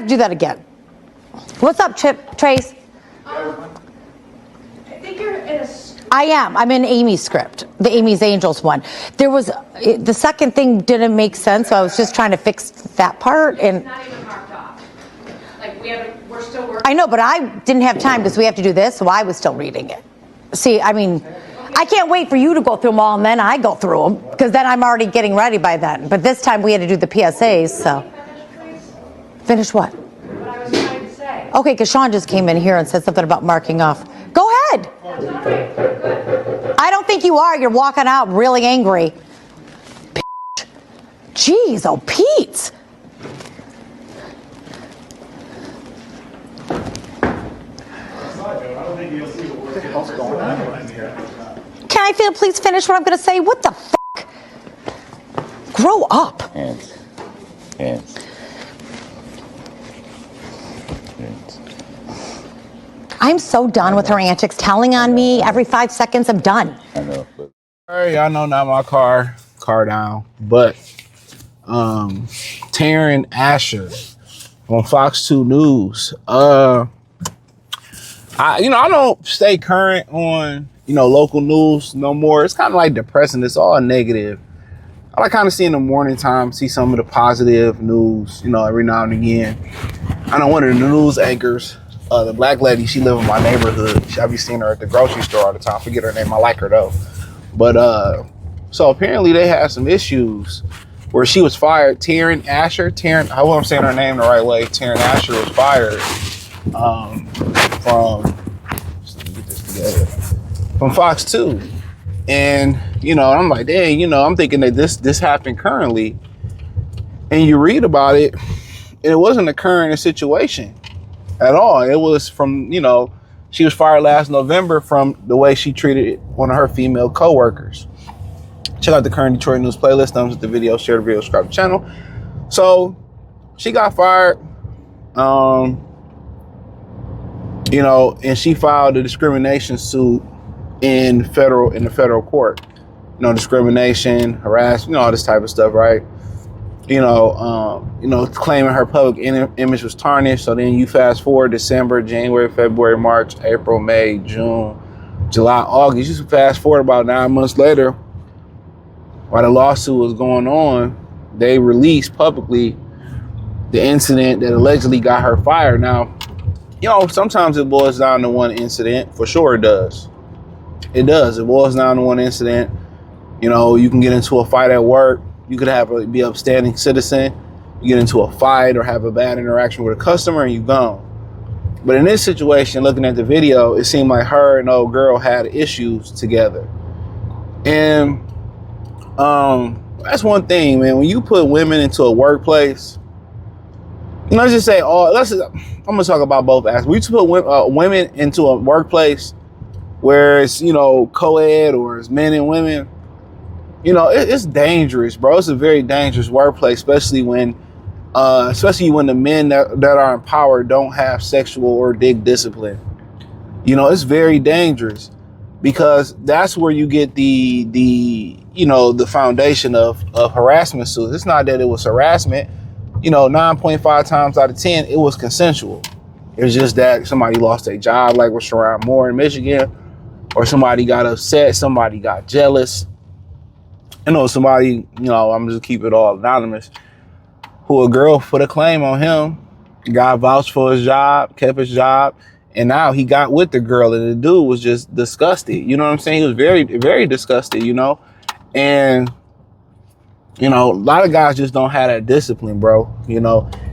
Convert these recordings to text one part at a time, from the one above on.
have to do that again. What's up, Trace? I think you're in a... I am. I'm in Amy's script, the Amy's Angels one. There was, the second thing didn't make sense, so I was just trying to fix that part. And it's not even marked off. Like, we're still working. I know, but I didn't have time because we have to do this, so I was still reading it. See, I mean, I can't wait for you to go through them all, and then I go through them, because then I'm already getting ready by then. But this time we had to do the PSAs, so. Finish what? What I was trying to say. Okay, because Sean just came in here and said something about marking off. Go ahead. That's all right. Good. I don't think you are. You're walking out really angry. Jeez, oh, Pete. Can I please finish what I'm going to say? What the fuck? Grow up. Hands. I'm so done with her antics, telling on me every 5 seconds. I'm done. I know. But... All right, y'all know not my car down, but Taryn Asher on Fox 2 News. I don't stay current on, local news no more. It's kind of like depressing. It's all negative. I like kind of see in the morning time, see some of the positive news, every now and again. I know one of the news anchors, the black lady, she live in my neighborhood. I be seeing her at the grocery store all the time. I forget her name. I like her though. But so apparently they had some issues where she was fired. Taryn Asher, I hope I'm saying her name the right way. Taryn Asher was fired from Fox 2. And, I'm like, dang, I'm thinking that this happened currently. And you read about it, and it wasn't a current situation at all. It was from, she was fired last November from the way she treated one of her female co-workers. Check out the current Detroit News playlist. Thumbs up the video, share the video, subscribe to the channel. So she got fired, and she filed a discrimination suit in the federal court. Discrimination, harassment, all this type of stuff, right? Claiming her public image was tarnished. So then you fast forward December, January, February, March, April, May, June, July, August. You fast forward about 9 months later, while the lawsuit was going on, they released publicly the incident that allegedly got her fired. Now, sometimes it boils down to one incident. For sure it does. It does. It boils down to one incident. You can get into a fight at work. You could be an upstanding citizen. You get into a fight or have a bad interaction with a customer and you're gone. But in this situation, looking at the video, it seemed like her and old girl had issues together. And that's one thing, man. When you put women into a workplace, let's just say, I'm going to talk about both aspects. When you put women into a workplace where it's, co-ed or it's men and women, it's dangerous, bro. It's a very dangerous workplace, especially when the men that are in power don't have sexual or dick discipline. It's very dangerous because that's where you get the foundation of harassment suits. It's not that it was harassment. 9.5 times out of 10, it was consensual. It was just that somebody lost their job, like with Sharon Moore in Michigan, or somebody got upset, somebody got jealous. Somebody, I'm just keep it all anonymous, who a girl put a claim on him, got vouched for his job, kept his job, and now he got with the girl, and the dude was just disgusted. You know what I'm saying? He was very, very disgusted, and, a lot of guys just don't have that discipline, bro,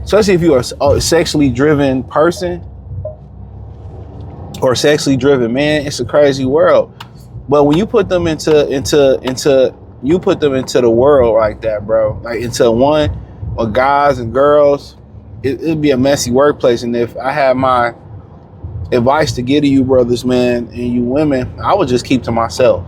especially if you're a sexually driven person or sexually driven man. It's a crazy world. But when you put them into the world like that, bro, like into one with guys and girls, it'd be a messy workplace. And if I had my advice to give to you brothers, man, and you women, I would just keep to myself.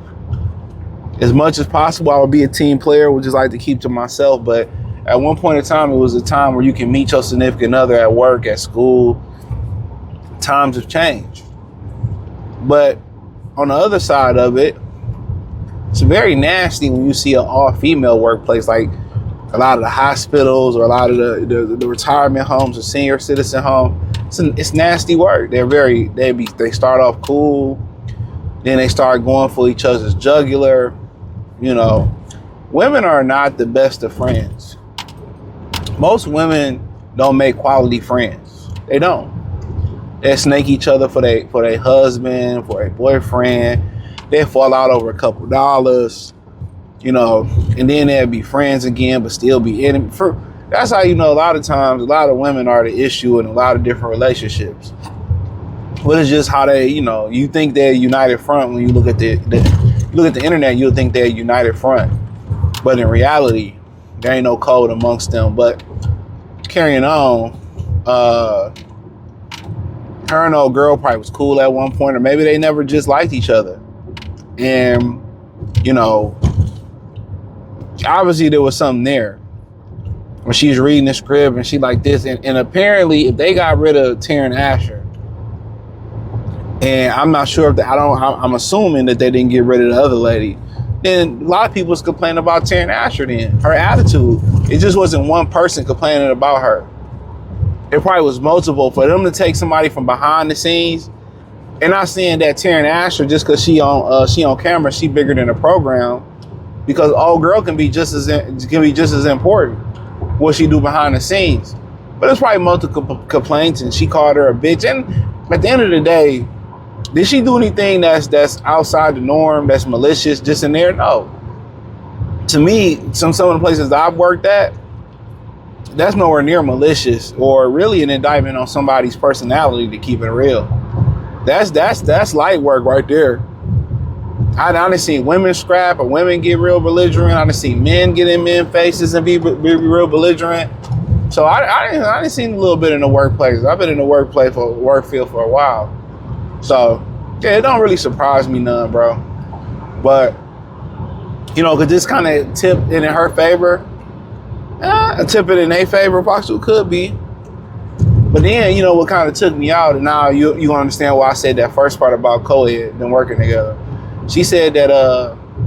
As much as possible, I would be a team player, would just like to keep to myself. But at one point in time, it was a time where you can meet your significant other at work, at school. Times have changed. But on the other side of it, it's very nasty when you see an all-female workplace. Like, a lot of the hospitals or a lot of the retirement homes or senior citizen home. It's nasty work. They start off cool, then they start going for each other's jugular. You know, women are not the best of friends. Most women don't make quality friends. They don't. They snake each other for their husband, for a boyfriend. They fall out over a couple dollars, you know, and then they'll be friends again, but still be enemies. That's how you know a lot of times a lot of women are the issue in a lot of different relationships. But it's just how they, you know, you think they're a united front when you look at the internet, you'll think they're a united front. But in reality, there ain't no code amongst them. But carrying on, her and old girl probably was cool at one point, or maybe they never just liked each other. And, you know, obviously there was something there. When she's reading the script and she like this, and apparently if they got rid of Taryn Asher, and I'm not sure if I'm assuming that they didn't get rid of the other lady, then a lot of people was complaining about Taryn Asher then. Her attitude, it just wasn't one person complaining about her. It probably was multiple. For them to take somebody from behind the scenes, and not saying that Taryn Asher, just because she on camera, she bigger than the program, because old girl can be just as important what she do behind the scenes. But it's probably multiple complaints, and she called her a bitch. And at the end of the day, did she do anything that's outside the norm, that's malicious, just in there? No. To me, some of the places that I've worked at, that's nowhere near malicious or really an indictment on somebody's personality, to keep it real. That's light work right there. I done seen women scrap or women get real belligerent. I done seen men get in men's faces and be real belligerent. So I done seen a little bit in the workplace. I've been in the work field for a while. So yeah, it don't really surprise me none, bro. But you know, could this kind of tip in her favor? A tip it in their favor possibly could be. But then, you know, what kind of took me out, and now you understand why I said that first part about co-ed, them working together. She said that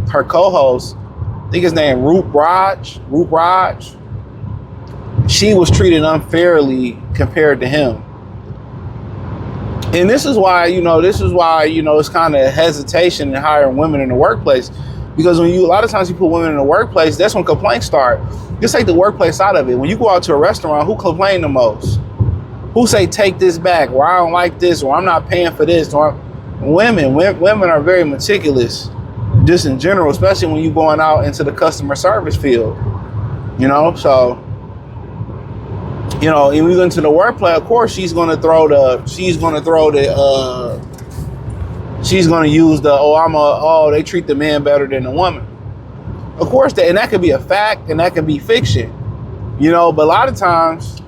her co-host, I think his name Roop Raj, she was treated unfairly compared to him. And this is why, it's kind of hesitation in hiring women in the workplace. Because a lot of times you put women in the workplace, that's when complaints start. Just take the workplace out of it. When you go out to a restaurant, who complain the most? Who say, take this back, or I don't like this, or I'm not paying for this? Or women are very meticulous, just in general, especially when you're going out into the customer service field. You know, so, you know, if we go into the workplace, of course, she's going to use they treat the man better than the woman. Of course, and that could be a fact and that could be fiction, you know, but a lot of times,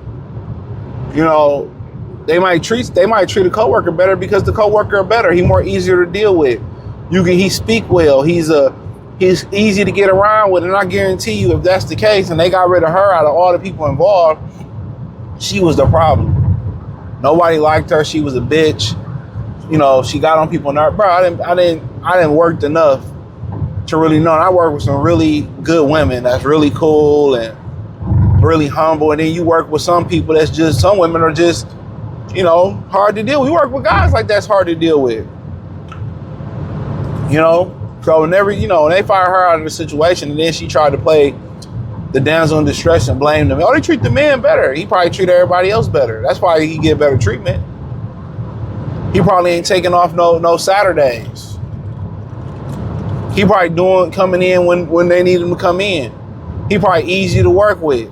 you know, they might treat a coworker better because the coworker better. He's more easier to deal with. He speak well. He's easy to get around with. And I guarantee you, if that's the case and they got rid of her out of all the people involved, she was the problem. Nobody liked her. She was a bitch. You know, she got on people's nerves. Bro, I didn't work enough to really know. And I work with some really good women that's really cool and really humble. And then you work with some people some women are just, you know, hard to deal with. We work with guys like that's hard to deal with. You know? So whenever, you know, when they fire her out of the situation and then she tried to play the damsel in distress and blame them. Oh, they treat the man better. He probably treat everybody else better. That's why he get better treatment. He probably ain't taking off no Saturdays. He probably coming in when they need him to come in. He probably easy to work with.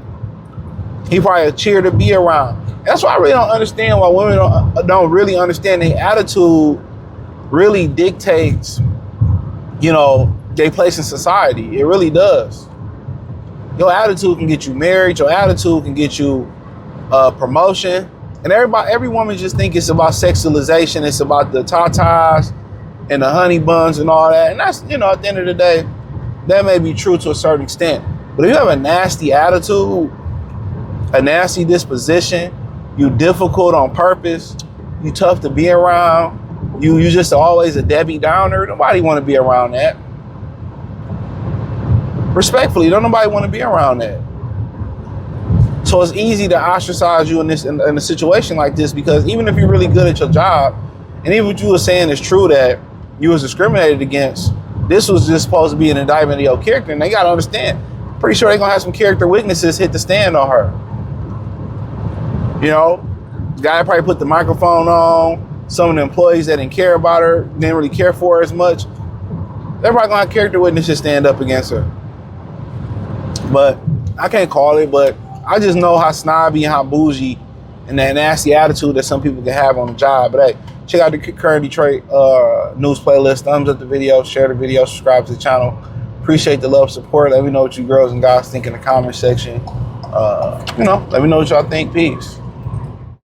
He probably a cheer to be around. That's why I really don't understand why women don't really understand their attitude really dictates, you know, their place in society. It really does. Your attitude can get you married. Your attitude can get you promotion. And every woman just think it's about sexualization. It's about the tatas and the honey buns and all that. And that's, you know, at the end of the day, that may be true to a certain extent. But if you have a nasty attitude, a nasty disposition, you difficult on purpose, you tough to be around, you just always a Debbie Downer, nobody want to be around that. Respectfully, don't nobody want to be around that. So it's easy to ostracize you in a situation like this, because even if you're really good at your job, and even what you were saying is true that you was discriminated against, this was just supposed to be an indictment of your character, and they gotta understand. Pretty sure they're gonna have some character weaknesses hit the stand on her. You know, the guy probably put the microphone on. Some of the employees that didn't care about her, didn't really care for her as much. They're probably gonna have character witnesses stand up against her. But I can't call it, but I just know how snobby and how bougie and that nasty attitude that some people can have on the job. But hey, check out the current Detroit news playlist. Thumbs up the video, share the video, subscribe to the channel. Appreciate the love, support. Let me know what you girls and guys think in the comment section. Let me know what y'all think. Peace.